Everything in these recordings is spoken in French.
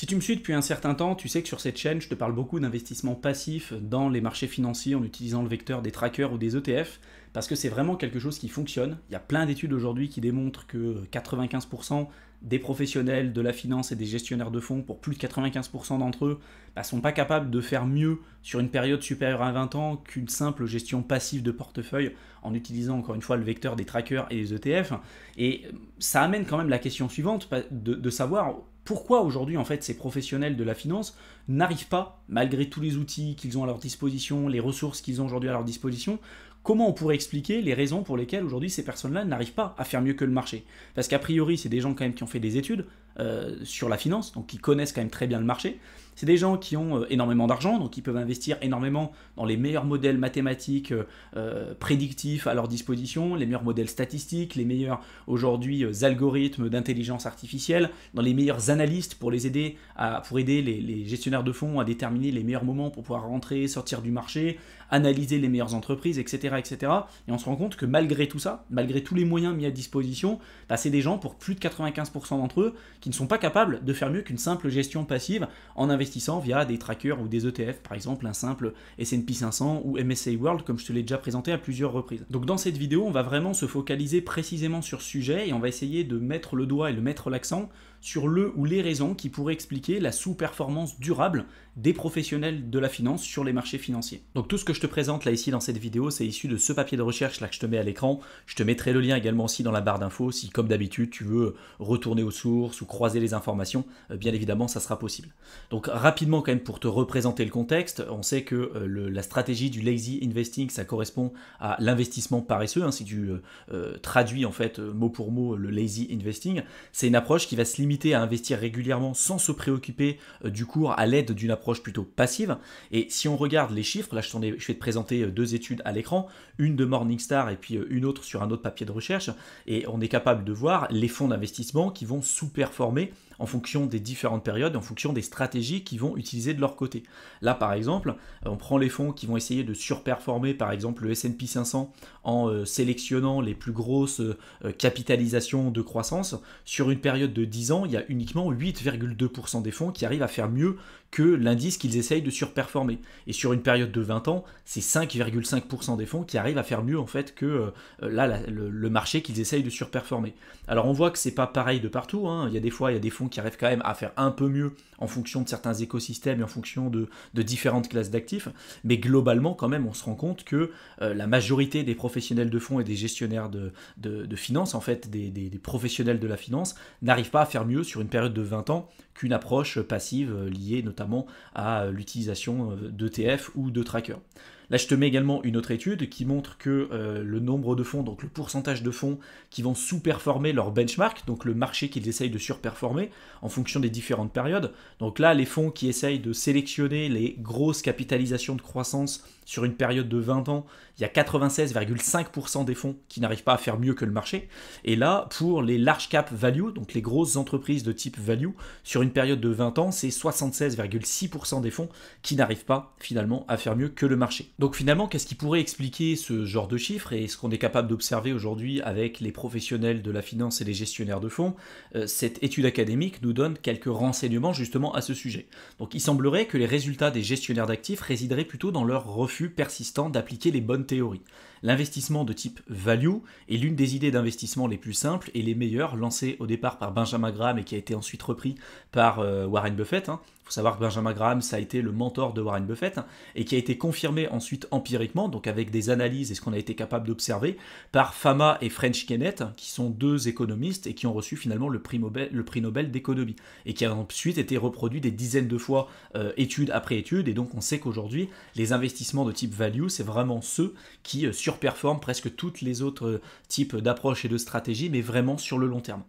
Si tu me suis depuis un certain temps, tu sais que sur cette chaîne, je te parle beaucoup d'investissement passif dans les marchés financiers en utilisant le vecteur des trackers ou des ETF, parce que c'est vraiment quelque chose qui fonctionne. Il y a plein d'études aujourd'hui qui démontrent que 95% des professionnels de la finance et des gestionnaires de fonds, pour plus de 95% d'entre eux, ne sont pas capables de faire mieux sur une période supérieure à 20 ans qu'une simple gestion passive de portefeuille en utilisant encore une fois le vecteur des trackers et des ETF. Et ça amène quand même la question suivante de savoir pourquoi aujourd'hui en fait ces professionnels de la finance n'arrivent pas, malgré tous les outils qu'ils ont à leur disposition, les ressources qu'ils ont aujourd'hui à leur disposition, comment on pourrait expliquer les raisons pour lesquelles aujourd'hui ces personnes-là n'arrivent pas à faire mieux que le marché? Parce qu'a priori, c'est des gens quand même qui ont fait des études sur la finance, donc qui connaissent quand même très bien le marché. C'est des gens qui ont énormément d'argent, donc ils peuvent investir énormément dans les meilleurs modèles mathématiques prédictifs à leur disposition, les meilleurs modèles statistiques, les meilleurs aujourd'hui algorithmes d'intelligence artificielle, dans les meilleurs analystes pour aider les gestionnaires de fonds à déterminer les meilleurs moments pour pouvoir rentrer, sortir du marché, analyser les meilleures entreprises, etc., etc. Et on se rend compte que malgré tout ça, malgré tous les moyens mis à disposition, c'est des gens, pour plus de 95% d'entre eux, qui ne sont pas capables de faire mieux qu'une simple gestion passive en investissant via des trackers ou des ETF, par exemple un simple S&P 500 ou MSCI World, comme je te l'ai déjà présenté à plusieurs reprises. Donc dans cette vidéo, on va vraiment se focaliser précisément sur ce sujet et on va essayer de mettre le doigt et de mettre l'accent sur le ou les raisons qui pourraient expliquer la sous-performance durable des professionnels de la finance sur les marchés financiers. Donc tout ce que je te présente là ici dans cette vidéo, c'est issu de ce papier de recherche là que je te mets à l'écran. Je te mettrai le lien également aussi dans la barre d'infos si comme d'habitude tu veux retourner aux sources ou croiser les informations, bien évidemment ça sera possible. Donc rapidement quand même pour te représenter le contexte, on sait que la stratégie du lazy investing ça correspond à l'investissement paresseux, si tu traduis en fait mot pour mot le lazy investing, c'est une approche qui va se limiter à investir régulièrement sans se préoccuper du cours à l'aide d'une approche plutôt passive. Et si on regarde les chiffres, là je vais te présenter deux études à l'écran, une de Morningstar et puis une autre sur un autre papier de recherche, et on est capable de voir les fonds d'investissement qui vont sous-performer en fonction des différentes périodes, en fonction des stratégies qu'ils vont utiliser de leur côté. Là, par exemple, on prend les fonds qui vont essayer de surperformer, par exemple, le S&P 500 en sélectionnant les plus grosses capitalisations de croissance. Sur une période de 10 ans, il y a uniquement 8,2% des fonds qui arrivent à faire mieux que l'indice qu'ils essayent de surperformer. Et sur une période de 20 ans, c'est 5,5% des fonds qui arrivent à faire mieux en fait que le marché qu'ils essayent de surperformer. Alors on voit que c'est pas pareil de partout, il y a des fois il y a des fonds qui arrivent quand même à faire un peu mieux en fonction de certains écosystèmes et en fonction de différentes classes d'actifs, mais globalement quand même on se rend compte que la majorité des professionnels de fonds et des gestionnaires de finances, en fait des professionnels de la finance, n'arrivent pas à faire mieux sur une période de 20 ans qu'une approche passive liée notamment à l'utilisation d'ETF ou de trackers. Là, je te mets également une autre étude qui montre que le nombre de fonds, donc le pourcentage de fonds qui vont sous-performer leur benchmark, donc le marché qu'ils essayent de surperformer en fonction des différentes périodes. Donc là, les fonds qui essayent de sélectionner les grosses capitalisations de croissance sur une période de 20 ans, il y a 96,5% des fonds qui n'arrivent pas à faire mieux que le marché. Et là, pour les large cap value, donc les grosses entreprises de type value, sur une période de 20 ans, c'est 76,6% des fonds qui n'arrivent pas finalement à faire mieux que le marché. Donc finalement, qu'est-ce qui pourrait expliquer ce genre de chiffres et ce qu'on est capable d'observer aujourd'hui avec les professionnels de la finance et les gestionnaires de fonds? Cette étude académique nous donne quelques renseignements justement à ce sujet. Donc il semblerait que les résultats des gestionnaires d'actifs résideraient plutôt dans leur refus persistant d'appliquer les bonnes théories. L'investissement de type value est l'une des idées d'investissement les plus simples et les meilleures, lancées au départ par Benjamin Graham et qui a été ensuite repris par Warren Buffett. Il faut savoir que Benjamin Graham, ça a été le mentor de Warren Buffett et qui a été confirmé ensuite empiriquement, donc avec des analyses et ce qu'on a été capable d'observer, par Fama et French Kenneth, qui sont deux économistes et qui ont reçu finalement le prix Nobel d'économie et qui a ensuite été reproduit des dizaines de fois étude après étude. Et donc on sait qu'aujourd'hui, les investissements de type value, c'est vraiment ceux qui surperforment presque toutes les autres types d'approches et de stratégies, mais vraiment sur le long terme.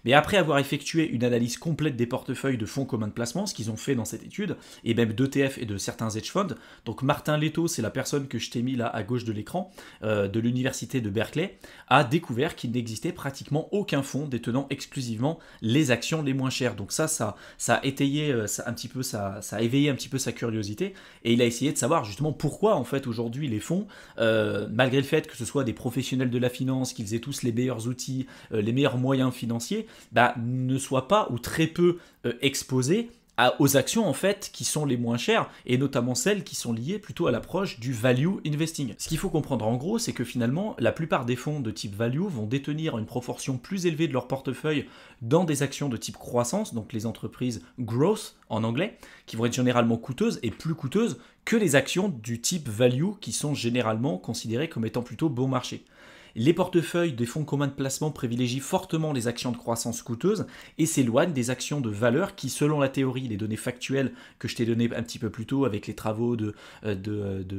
Mais après avoir effectué une analyse complète des portefeuilles de fonds communs de placement, ce qu'ils ont fait dans cette étude, et même d'ETF et de certains hedge funds, donc Martin Leto, c'est la personne que je t'ai mis là à gauche de l'écran, de l'université de Berkeley, a découvert qu'il n'existait pratiquement aucun fonds détenant exclusivement les actions les moins chères. Donc ça a étayé ça a éveillé un petit peu sa curiosité, et il a essayé de savoir justement pourquoi en fait aujourd'hui les fonds, malgré le fait que ce soit des professionnels de la finance, qu'ils aient tous les meilleurs outils, les meilleurs moyens financiers, ne soient pas ou très peu exposés aux actions en fait qui sont les moins chères et notamment celles qui sont liées plutôt à l'approche du value investing. Ce qu'il faut comprendre en gros, c'est que finalement la plupart des fonds de type value vont détenir une proportion plus élevée de leur portefeuille dans des actions de type croissance, donc les entreprises growth en anglais, qui vont être généralement coûteuses et plus coûteuses que les actions du type value qui sont généralement considérées comme étant plutôt bon marché. Les portefeuilles des fonds communs de placement privilégient fortement les actions de croissance coûteuses et s'éloignent des actions de valeur qui, selon la théorie, les données factuelles que je t'ai données un petit peu plus tôt avec les travaux de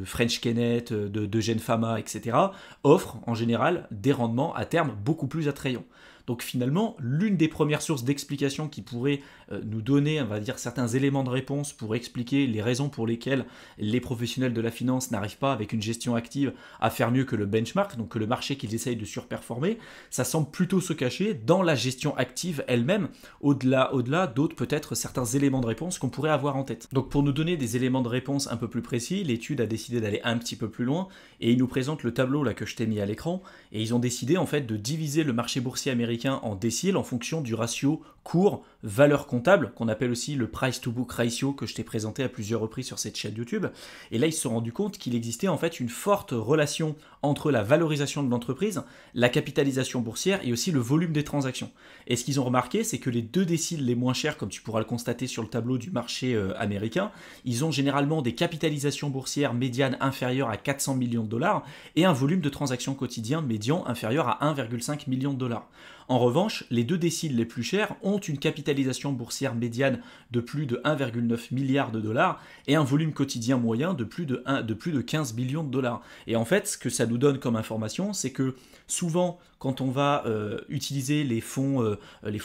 French Kenneth, d'Eugène Fama, etc., offrent en général des rendements à terme beaucoup plus attrayants. Donc finalement, l'une des premières sources d'explication qui pourrait nous donner, on va dire, certains éléments de réponse pour expliquer les raisons pour lesquelles les professionnels de la finance n'arrivent pas avec une gestion active à faire mieux que le benchmark, donc que le marché qu'ils essayent de surperformer, ça semble plutôt se cacher dans la gestion active elle-même, au-delà d'autres peut-être certains éléments de réponse qu'on pourrait avoir en tête. Donc pour nous donner des éléments de réponse un peu plus précis, l'étude a décidé d'aller un petit peu plus loin et ils nous présentent le tableau là que je t'ai mis à l'écran et ils ont décidé en fait de diviser le marché boursier américain en déciles en fonction du ratio cours-valeur comptable, qu'on appelle aussi le price-to-book ratio que je t'ai présenté à plusieurs reprises sur cette chaîne YouTube. Et là, ils se sont rendus compte qu'il existait en fait une forte relation entre la valorisation de l'entreprise, la capitalisation boursière et aussi le volume des transactions. Et ce qu'ils ont remarqué, c'est que les deux déciles les moins chers, comme tu pourras le constater sur le tableau du marché américain, ils ont généralement des capitalisations boursières médianes inférieures à 400 millions de dollars et un volume de transactions quotidien médian inférieur à 1,5 million de dollars. En revanche, les deux déciles les plus chers ont une capitalisation boursière médiane de plus de 1,9 milliard de dollars et un volume quotidien moyen de plus de 15 millions de dollars. Et en fait, ce que ça nous donne comme information, c'est que souvent, quand on va utiliser les fonds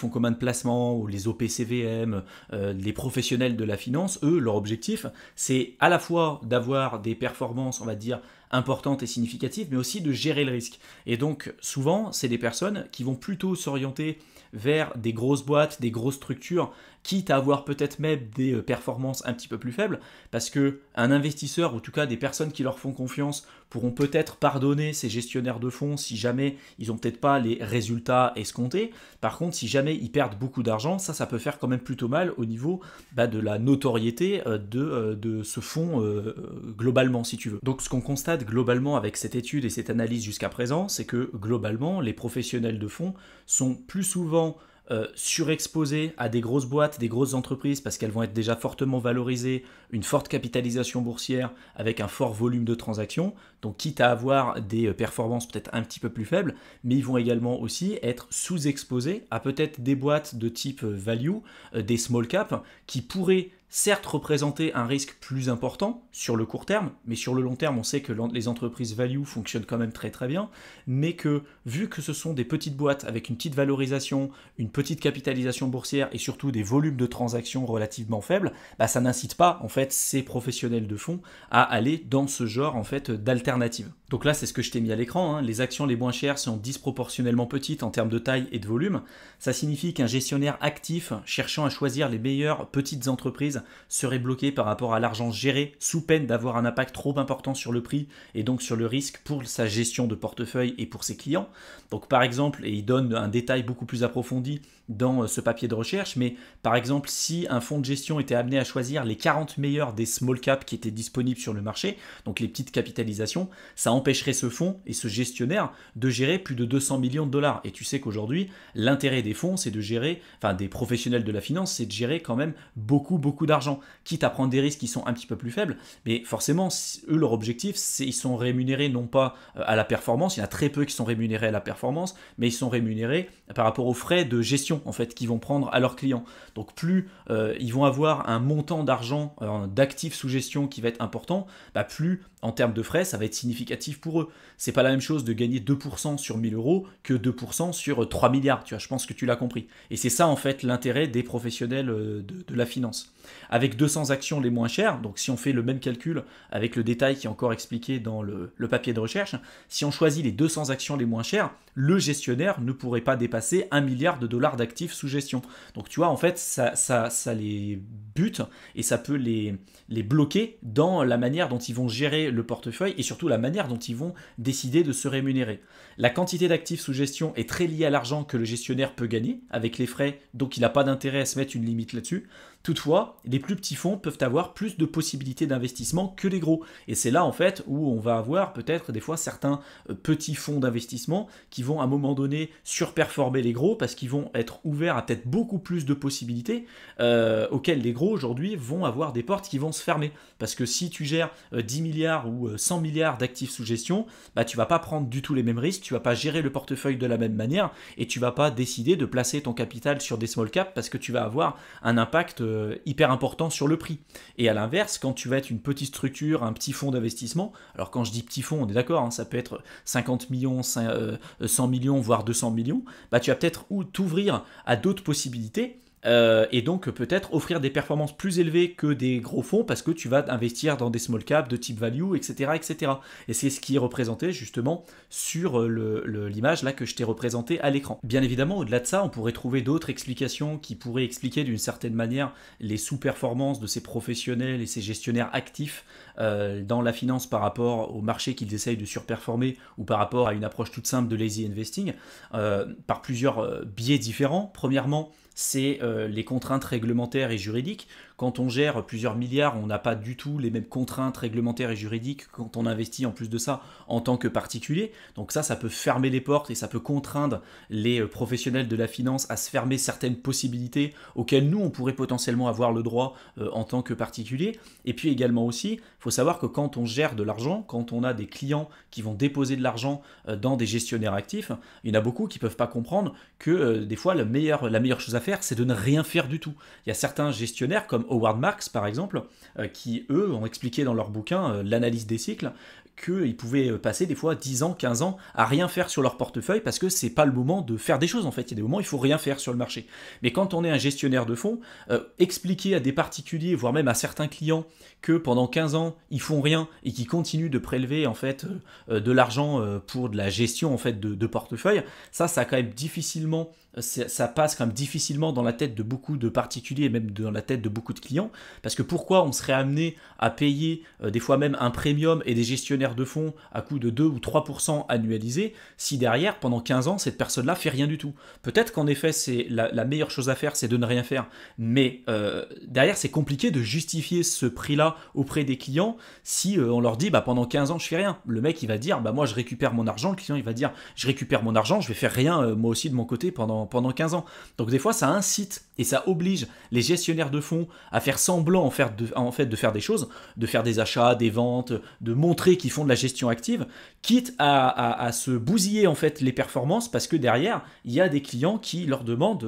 communs de placement ou les OPCVM, les professionnels de la finance, eux, leur objectif, c'est à la fois d'avoir des performances, on va dire, importantes et significatives, mais aussi de gérer le risque. Et donc, souvent, c'est des personnes qui vont plutôt s'orienter vers des grosses boîtes, des grosses structures, quitte à avoir peut-être même des performances un petit peu plus faibles, parce que un investisseur, ou en tout cas des personnes qui leur font confiance, pourront peut-être pardonner ces gestionnaires de fonds si jamais ils n'ont peut-être pas les résultats escomptés. Par contre, si jamais ils perdent beaucoup d'argent, ça peut faire quand même plutôt mal au niveau de la notoriété de ce fonds globalement, si tu veux. Donc ce qu'on constate globalement avec cette étude et cette analyse jusqu'à présent, c'est que globalement, les professionnels de fonds sont plus souvent surexposés à des grosses boîtes, des grosses entreprises parce qu'elles vont être déjà fortement valorisées, une forte capitalisation boursière avec un fort volume de transactions, donc quitte à avoir des performances peut-être un petit peu plus faibles, mais ils vont également aussi être sous-exposés à peut-être des boîtes de type value, des small cap, qui pourraient certes représenter un risque plus important sur le court terme, mais sur le long terme, on sait que les entreprises value fonctionnent quand même très très bien, mais que vu que ce sont des petites boîtes avec une petite valorisation, une petite capitalisation boursière et surtout des volumes de transactions relativement faibles, ça n'incite pas en fait ces professionnels de fonds à aller dans ce genre en fait d'alternative. Donc là, c'est ce que je t'ai mis à l'écran, hein. Les actions les moins chères sont disproportionnellement petites en termes de taille et de volume. Ça signifie qu'un gestionnaire actif cherchant à choisir les meilleures petites entreprises serait bloqué par rapport à l'argent géré sous peine d'avoir un impact trop important sur le prix et donc sur le risque pour sa gestion de portefeuille et pour ses clients. Donc par exemple, et il donne un détail beaucoup plus approfondi dans ce papier de recherche, mais par exemple, si un fonds de gestion était amené à choisir les 40 meilleurs des small caps qui étaient disponibles sur le marché, donc les petites capitalisations, ça empêcherait ce fonds et ce gestionnaire de gérer plus de 200 millions de dollars. Et tu sais qu'aujourd'hui, l'intérêt des fonds, c'est de gérer, enfin des professionnels de la finance, c'est de gérer quand même beaucoup d'argent, quitte à prendre des risques qui sont un petit peu plus faibles, mais forcément, eux, leur objectif, c'est ils sont rémunérés non pas à la performance, il y en a très peu qui sont rémunérés à la performance, mais ils sont rémunérés par rapport aux frais de gestion en fait qu'ils vont prendre à leurs clients. Donc plus ils vont avoir un montant d'argent d'actifs sous gestion qui va être important, plus en termes de frais ça va être significatif pour eux. C'est pas la même chose de gagner 2% sur 1000 euros que 2% sur 3 milliards, tu vois, je pense que tu l'as compris. Et c'est ça en fait l'intérêt des professionnels de la finance. Avec 200 actions les moins chères, donc si on fait le même calcul avec le détail qui est encore expliqué dans le papier de recherche, si on choisit les 200 actions les moins chères, le gestionnaire ne pourrait pas dépasser 1 milliard de dollars d'actifs sous gestion. Donc tu vois, en fait, ça les bute et ça peut les bloquer dans la manière dont ils vont gérer le portefeuille et surtout la manière dont ils vont décider de se rémunérer. La quantité d'actifs sous gestion est très liée à l'argent que le gestionnaire peut gagner avec les frais, donc il n'a pas d'intérêt à se mettre une limite là-dessus. Toutefois, les plus petits fonds peuvent avoir plus de possibilités d'investissement que les gros. Et c'est là en fait où on va avoir peut-être des fois certains petits fonds d'investissement qui vont à un moment donné surperformer les gros parce qu'ils vont être ouverts à peut-être beaucoup plus de possibilités auxquelles les gros aujourd'hui vont avoir des portes qui vont se fermer. Parce que si tu gères 10 milliards ou 100 milliards d'actifs sous gestion, bah, tu vas pas prendre du tout les mêmes risques, tu vas pas gérer le portefeuille de la même manière et tu vas pas décider de placer ton capital sur des small caps parce que tu vas avoir un impact hyper important sur le prix. Et à l'inverse, quand tu vas être une petite structure, un petit fonds d'investissement, alors quand je dis petit fonds, on est d'accord, hein, ça peut être 50 millions, 100 millions, voire 200 millions, bah, tu vas peut-être t'ouvrir à d'autres possibilités. Et donc peut-être offrir des performances plus élevées que des gros fonds parce que tu vas investir dans des small caps de type value, etc. etc. Et c'est ce qui est représenté justement sur l'image là que je t'ai représentée à l'écran. Bien évidemment, au-delà de ça, on pourrait trouver d'autres explications qui pourraient expliquer d'une certaine manière les sous-performances de ces professionnels et ces gestionnaires actifs dans la finance par rapport au marché qu'ils essayent de surperformer ou par rapport à une approche toute simple de lazy investing par plusieurs biais différents. Premièrement, c'est les contraintes réglementaires et juridiques. Quand on gère plusieurs milliards, on n'a pas du tout les mêmes contraintes réglementaires et juridiques quand on investit en plus de ça en tant que particulier. Donc ça peut fermer les portes et ça peut contraindre les professionnels de la finance à se fermer certaines possibilités auxquelles nous, on pourrait potentiellement avoir le droit en tant que particulier. Et puis également aussi, il faut savoir que quand on gère de l'argent, quand on a des clients qui vont déposer de l'argent dans des gestionnaires actifs, il y en a beaucoup qui ne peuvent pas comprendre que des fois, la meilleure chose à faire, c'est de ne rien faire du tout. Il y a certains gestionnaires comme Howard Marks par exemple, qui eux ont expliqué dans leur bouquin l'analyse des cycles qu'ils pouvaient passer des fois 10 ans, 15 ans à rien faire sur leur portefeuille parce que c'est pas le moment de faire des choses en fait. Il y a des moments où il faut rien faire sur le marché. Mais quand on est un gestionnaire de fonds, expliquer à des particuliers, voire même à certains clients que pendant 15 ans ils font rien et qu'ils continuent de prélever en fait de l'argent pour de la gestion en fait de portefeuille, ça a quand même difficilement ça passe quand même difficilement dans la tête de beaucoup de particuliers et même dans la tête de beaucoup de clients, parce que pourquoi on serait amené à payer des fois même un premium et des gestionnaires de fonds à coût de 2 ou 3% annualisés si derrière pendant 15 ans cette personne-là fait rien du tout. Peut-être qu'en effet c'est la meilleure chose à faire, c'est de ne rien faire, mais derrière c'est compliqué de justifier ce prix-là auprès des clients si on leur dit bah, pendant 15 ans je fais rien. Le mec il va dire bah, moi je récupère mon argent, le client il va dire je récupère mon argent, je vais faire rien moi aussi de mon côté pendant 15 ans. Donc des fois ça incite et ça oblige les gestionnaires de fonds à faire semblant en fait de faire des choses, de faire des achats, des ventes, de montrer qu'ils font de la gestion active, quitte à se bousiller en fait les performances parce que derrière il y a des clients qui leur demandent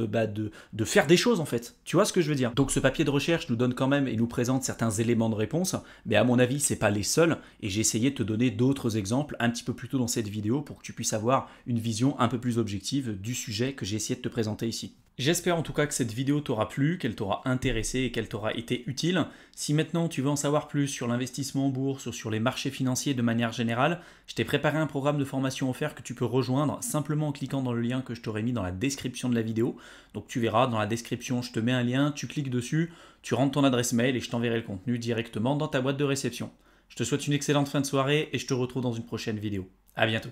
de faire des choses en fait. Tu vois ce que je veux dire? Donc ce papier de recherche nous donne quand même et nous présente certains éléments de réponse, mais à mon avis c'est pas les seuls et j'ai essayé de te donner d'autres exemples un petit peu plus tôt dans cette vidéo pour que tu puisses avoir une vision un peu plus objective du sujet que j'ai essayé de te présenter ici. J'espère en tout cas que cette vidéo t'aura plu, qu'elle t'aura intéressé et qu'elle t'aura été utile. Si maintenant tu veux en savoir plus sur l'investissement en bourse ou sur les marchés financiers de manière générale, je t'ai préparé un programme de formation offert que tu peux rejoindre simplement en cliquant dans le lien que je t'aurai mis dans la description de la vidéo. Donc tu verras dans la description, je te mets un lien, tu cliques dessus, tu rentres ton adresse mail et je t'enverrai le contenu directement dans ta boîte de réception. Je te souhaite une excellente fin de soirée et je te retrouve dans une prochaine vidéo. À bientôt.